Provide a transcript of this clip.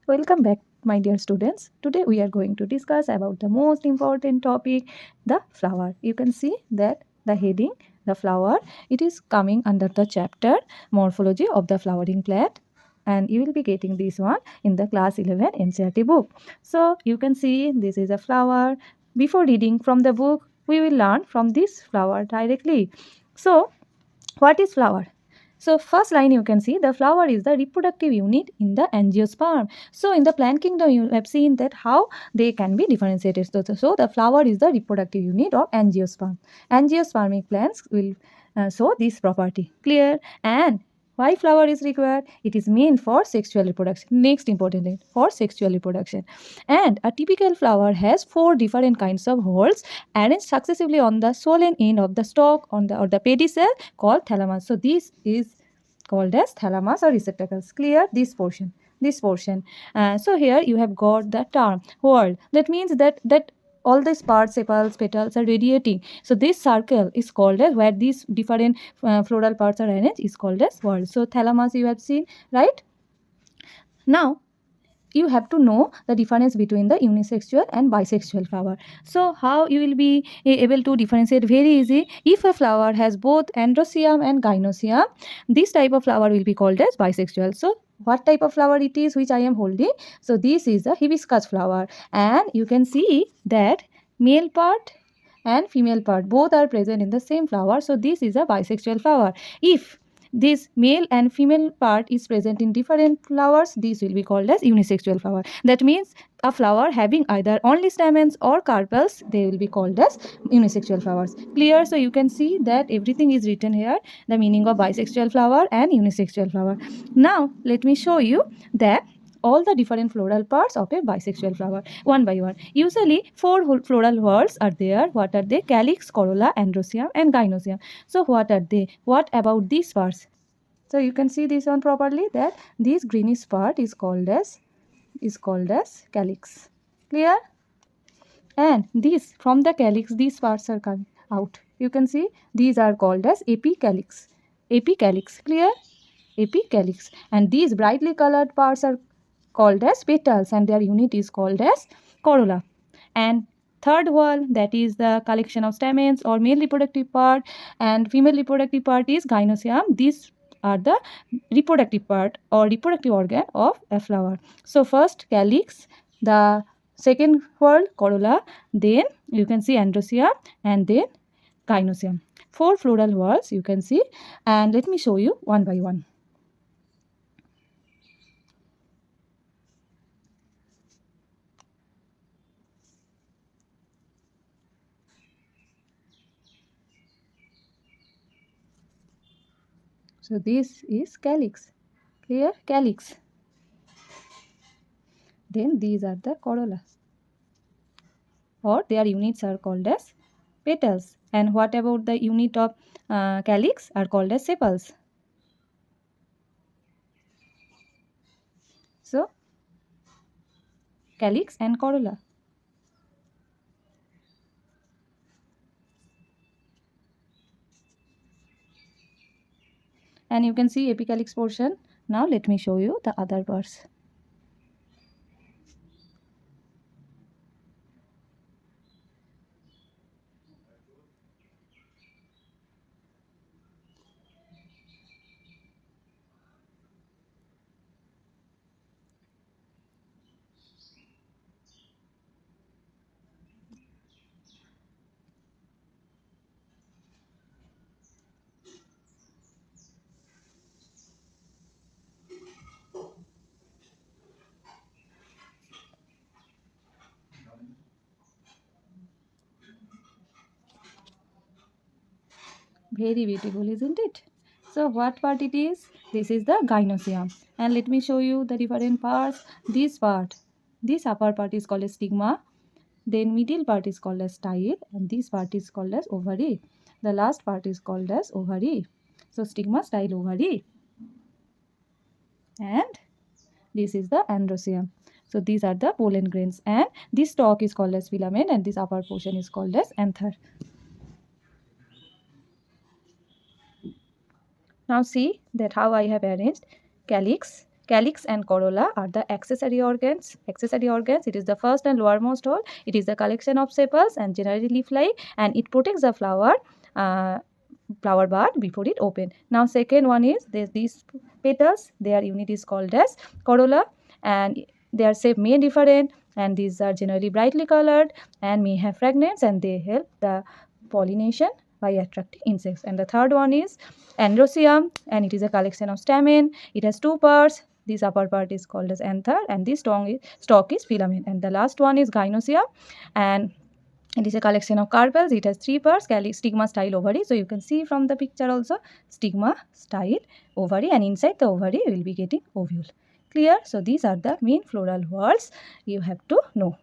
Welcome back, my dear students. Today we are going to discuss about the most important topic, the flower. You can see that the heading, the flower, it is coming under the chapter morphology of the flowering plant, and you will be getting this one in the class 11 ncert book. So you can see this is a flower. Before reading from the book, we will learn from this flower directly. So what is flower? So first line you can see the flower is the reproductive unit in the angiosperm. So in the plant kingdom you have seen that how they can be differentiated. So the flower is the reproductive unit of angiosperm. Angiospermic plants will show this property. Clear? And why flower is required? It is meant for sexual reproduction. Next important thing, for sexual reproduction. And a typical flower has 4 different kinds of whorls arranged successively on the swollen end of the stalk or the pedicel called thalamus. So this is called as thalamus or receptacles. Clear? This portion. This portion. So here you have got the term whorl. That means that all these parts, sepals, petals are radiating. So this circle is called as where these different floral parts are arranged is called as whorl. So thalamus you have seen, right? Now you have to know the difference between the unisexual and bisexual flower. So how you will be able to differentiate? Very easy. If a flower has both androecium and gynoecium, this type of flower will be called as bisexual. So what type of flower it is which I am holding? So this is a hibiscus flower, and you can see that male part and female part both are present in the same flower. So this is a bisexual flower. If this male and female part is present in different flowers, this will be called as unisexual flower. That means a flower having either only stamens or carpels, they will be called as unisexual flowers. Clear? So you can see that everything is written here, the meaning of bisexual flower and unisexual flower. Now let me show you that all the different floral parts of a bisexual flower one by one. Usually 4 floral whorls are there. What are they? Calyx, corolla, androecium and gynoecium. So what are they? What about these parts? So you can see this one properly, that this greenish part is called as calyx. Clear? And this from the calyx these parts are coming out. You can see these are called as apicalyx. Apicalyx. Clear? Apicalyx. And these brightly colored parts are called as petals, and their unit is called as corolla. And third whorl, that is the collection of stamens or male reproductive part, and female reproductive part is gynoecium. These are the reproductive part or reproductive organ of a flower. So first calyx, the second whorl corolla, then you can see androecium, and then gynoecium. 4 floral whorls you can see, and let me show you one by one. So this is calyx. Clear? Calyx. Then these are the corolla, or their units are called as petals. And what about the unit of calyx are called as sepals. So calyx and corolla. And you can see apicalyx portion. Now let me show you the other parts. Very beautiful, isn't it? So what part it is? This is the gynoecium. And let me show you the different parts. This part, this upper part is called as stigma. Then middle part is called as style, and this part is called as ovary. The last part is called as ovary. So stigma, style, ovary. And this is the androecium. So these are the pollen grains, and this stalk is called as filament, and this upper portion is called as anther. Now see that how I have arranged calyx, Calyx and corolla are the accessory organs. Accessory organs, it is the first and lowermost hole. It is the collection of sepals and generally leaf-like, and it protects the flower bud before it open. Now second one is these petals, their unit is called as corolla, and their shape may different, and these are generally brightly colored and may have fragrance, and they help the pollination by attracting insects. And the third one is androecium, and it is a collection of stamen. It has two parts. This upper part is called as anther, and this stalk is filament. And the last one is gynoecium, and it is a collection of carpels. It has three parts: stigma, style, ovary. So you can see from the picture also, stigma, style, ovary, and inside the ovary will be getting ovule. Clear? So these are the main floral whorls you have to know.